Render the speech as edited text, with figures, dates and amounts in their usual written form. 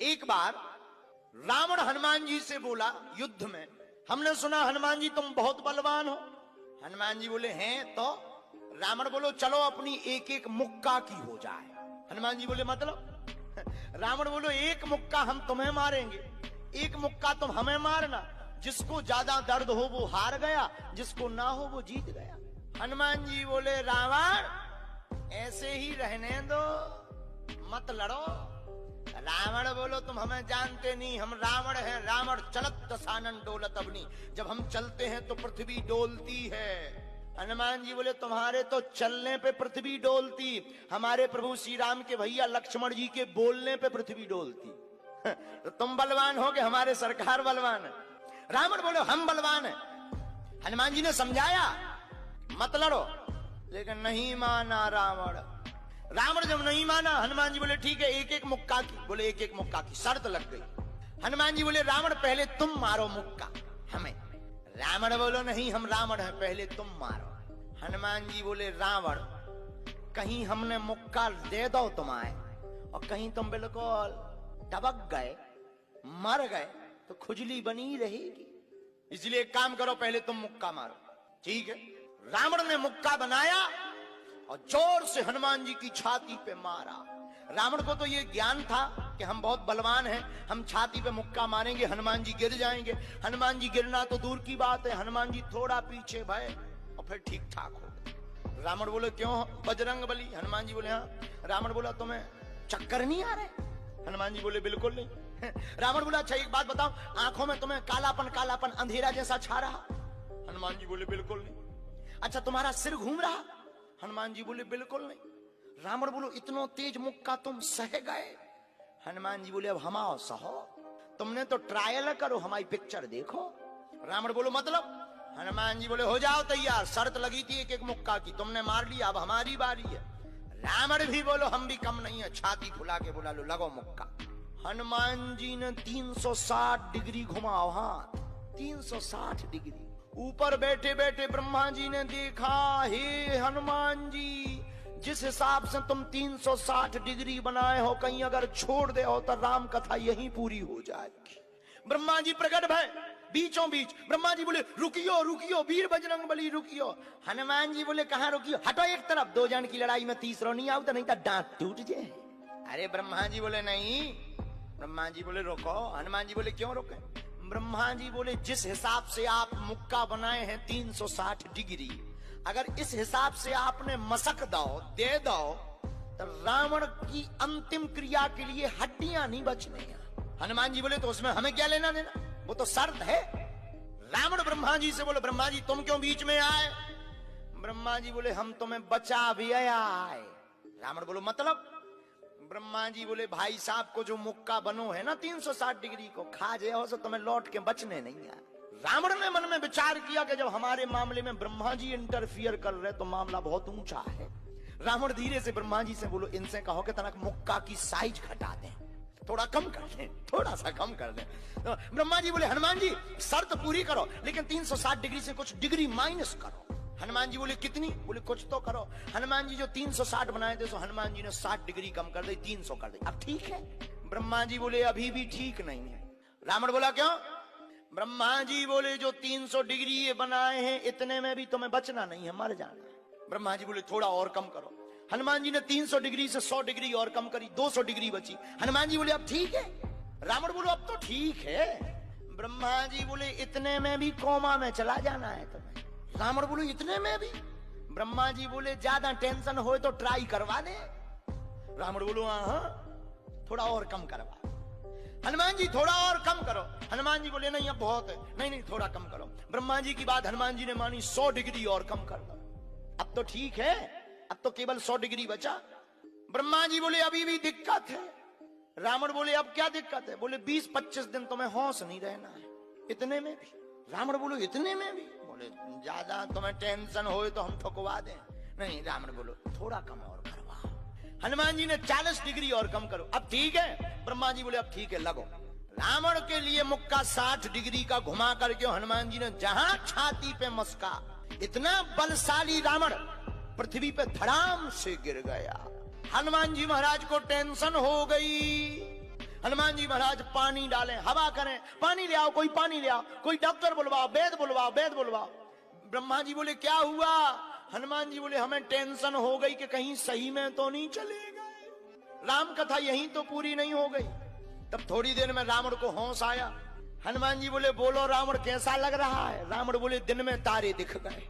एक बार रावण हनुमान जी से बोला युद्ध में, हमने सुना हनुमान जी तुम बहुत बलवान हो। हनुमान जी बोले हैं तो। रावण बोलो चलो अपनी एक एक मुक्का की हो जाए। हनुमान जी बोले मतलब? रावण बोलो एक मुक्का हम तुम्हें मारेंगे, एक मुक्का तुम हमें मारना। जिसको ज्यादा दर्द हो वो हार गया, जिसको ना हो वो जीत गया। हनुमान जी बोले रावण ऐसे ही रहने दो, मत लड़ो। रावण बोलो तुम हमें जानते नहीं, हम रावण हैं। रावण चलत दसानन डोलत अवनी, जब हम चलते हैं तो पृथ्वी डोलती है। हनुमान जी बोले तुम्हारे तो चलने पे पृथ्वी डोलती, हमारे प्रभु श्री राम के भैया लक्ष्मण जी के बोलने पे पृथ्वी डोलती। तो तुम बलवान हो कि हमारे सरकार बलवान है? रावण बोले हम बलवान है। हनुमान जी ने समझाया मत लड़ो, लेकिन नहीं माना रावण। रावण जब नहीं माना, हनुमान जी बोले ठीक है एक एक मुक्का की। बोले एक एक मुक्का की, शर्त लग गई। हनुमान जी बोले रावण पहले तुम मारो मुक्का हमें। रावण बोलो नहीं हम रावण हैं, पहले तुम मारो। हनुमान जी बोले रावण कहीं हमने मुक्का दे दो तुम्हारे और कहीं तुम बिल्कुल दबक गए मर गए तो खुजली बनी रहेगी, इसलिए एक काम करो पहले तुम मुक्का मारो। ठीक है। रावण ने मुक्का बनाया और जोर से हनुमान जी की छाती पे मारा। रावण को तो ये ज्ञान था कि हम बहुत बलवान हैं, हम छाती पे मुक्का मारेंगे हनुमान जी गिर जाएंगे। हनुमान जी गिरना तो दूर की बात है, हनुमान जी थोड़ा पीछे भय और फिर ठीक ठाक हो गए। रावण बोले क्यों बजरंग बली? हनुमान जी बोले हाँ। रावण बोला तुम्हें चक्कर नहीं आ रहे? हनुमान जी बोले बिल्कुल नहीं। रावण बोला अच्छा एक बात बताओ, आंखों में तुम्हें कालापन कालापन अंधेरा जैसा छा रहा? हनुमान जी बोले बिल्कुल नहीं। अच्छा तुम्हारा सिर घूम रहा? हनुमान जी बोले बिल्कुल नहीं। रावण बोलो इतना तेज मुक्का तुम सह गए? हनुमान जी बोले अब हम आओ सहो, तुमने तो ट्रायल करो, हमारी पिक्चर देखो। रावण बोलो मतलब? हनुमान जी बोले हो जाओ तैयार, शर्त लगी थी एक एक मुक्का की, तुमने मार लिया अब हमारी बारी है। रावण भी बोलो हम भी कम नहीं है, छाती फुला के बोला लो लगो मुक्का। हनुमान जी ने 360 डिग्री घुमाओ हाथ, 360 डिग्री। ऊपर बैठे बैठे ब्रह्मा जी ने देखा, हे हनुमान जी जिस हिसाब से तुम 360 डिग्री बनाए हो, कहीं अगर छोड़ दे हो तो राम कथा यहीं पूरी हो जाएगी। ब्रह्मा जी प्रकट भय बीचों बीच। ब्रह्मा जी बोले रुकियो रुकियो वीर बजरंग बली रुकियो। हनुमान जी बोले कहां रुकियो? हटो एक तरफ, दो जन की लड़ाई में तीसरा नहीं आओ तो नहीं तो दांत टूट जाए। अरे ब्रह्मा जी बोले नहीं। ब्रह्मा जी बोले रुको। हनुमान जी बोले क्यों रुके? ब्रह्मा जी बोले जिस हिसाब से आप मुक्का बनाए हैं 360 डिग्री, अगर इस हिसाब से आपने मसक दो दे दो तो रावण की अंतिम क्रिया के लिए हड्डियां नहीं बचने। हनुमान जी बोले तो उसमें हमें क्या लेना देना, वो तो शर्त है। रावण ब्रह्मा जी से बोले ब्रह्मा जी तुम क्यों बीच में आए? ब्रह्मा जी बोले हम तुम्हें बचा भी आए। रावण बोलो मतलब? ब्रह्मा जी बोले भाई साहब को जो मुक्का बनो है ना 360 डिग्री को, खा जाओ तो तुम्हें लौट के बचने नहीं आए। रावण ने मन में विचार किया कि जब हमारे मामले में ब्रह्मा जी इंटरफियर कर रहे तो मामला बहुत ऊंचा है। रावण धीरे से ब्रह्मा जी से बोलो इनसे कहो कि तनक मुक्का की साइज घटा दें, थोड़ा कम कर दें, थोड़ा सा कम कर दें। तो ब्रह्मा जी बोले हनुमान जी शर्त पूरी करो लेकिन 360 डिग्री से कुछ डिग्री माइनस करो। हनुमान जी बोले कितनी? बोले कुछ तो करो। हनुमान जी जो 360 बनाए थे, सो हनुमान जी ने 60 डिग्री कम कर दी, 300 कर दी। अब ठीक है? ब्रह्मा जी बोले अभी भी ठीक नहीं है। रावण बोला क्यों? ब्रह्मा जी बोले जो 300 डिग्री ये बनाए हैं इतने में भी तुम्हें बचना नहीं है, मर जाना है। ब्रह्मा जी बोले थोड़ा और कम करो। हनुमान जी ने 300 डिग्री से 100 डिग्री और कम करी, 200 डिग्री बची। हनुमान जी बोले अब ठीक है? रावण बोलो अब तो ठीक है। ब्रह्मा जी बोले इतने में भी कोमा में चला जाना है तुम्हें। रावण बोलो इतने में भी? ब्रह्मा जी बोले ज्यादा टेंशन हो तो ट्राई करवा दे। रावण बोलो हाँ थोड़ा और कम करवा। हनुमान जी थोड़ा और कम करो। हनुमान जी बोले नहीं अब बहुत है। नहीं नहीं थोड़ा कम करो। ब्रह्मा जी की बात हनुमान जी ने मानी, 100 डिग्री और कम कर दो। अब तो ठीक है, अब तो केवल 100 डिग्री बचा। ब्रह्मा जी बोले अभी भी दिक्कत है। रावण बोले अब क्या दिक्कत है? बोले 20-25 दिन तुम्हें होश नहीं रहना है, इतने में भी। रावण बोलो इतने में भी? बोले ज्यादा तुम्हें टेंशन हो तो हम ठुकवा दें। नहीं रावण बोलो थोड़ा कम और करवाओ। हनुमान जी ने 40 डिग्री और कम करो। अब ठीक है? ब्रह्मा जी बोले अब ठीक है लगो। रावण के लिए मुक्का 60 डिग्री का घुमा करके हनुमान जी ने जहां छाती पे मस्का, इतना बलशाली रावण पृथ्वी पे धड़ाम से गिर गया। हनुमान जी महाराज को टेंशन हो गई। हनुमान जी महाराज पानी डालें, हवा करें, पानी ले आओ, कोई पानी ले आओ, कोई डॉक्टर बुलवाओ, वैद बुलवाओ, वैद बुलवाओ। ब्रह्मा जी बोले क्या हुआ? हनुमान जी बोले हमें टेंशन हो गई कि कहीं सही में तो नहीं चले गए, राम कथा यहीं तो पूरी नहीं हो गई। तब थोड़ी देर में रावण को होश आया। हनुमान जी बोले बोलो रावण कैसा लग रहा है? रावण बोले दिन में तारे दिख गए।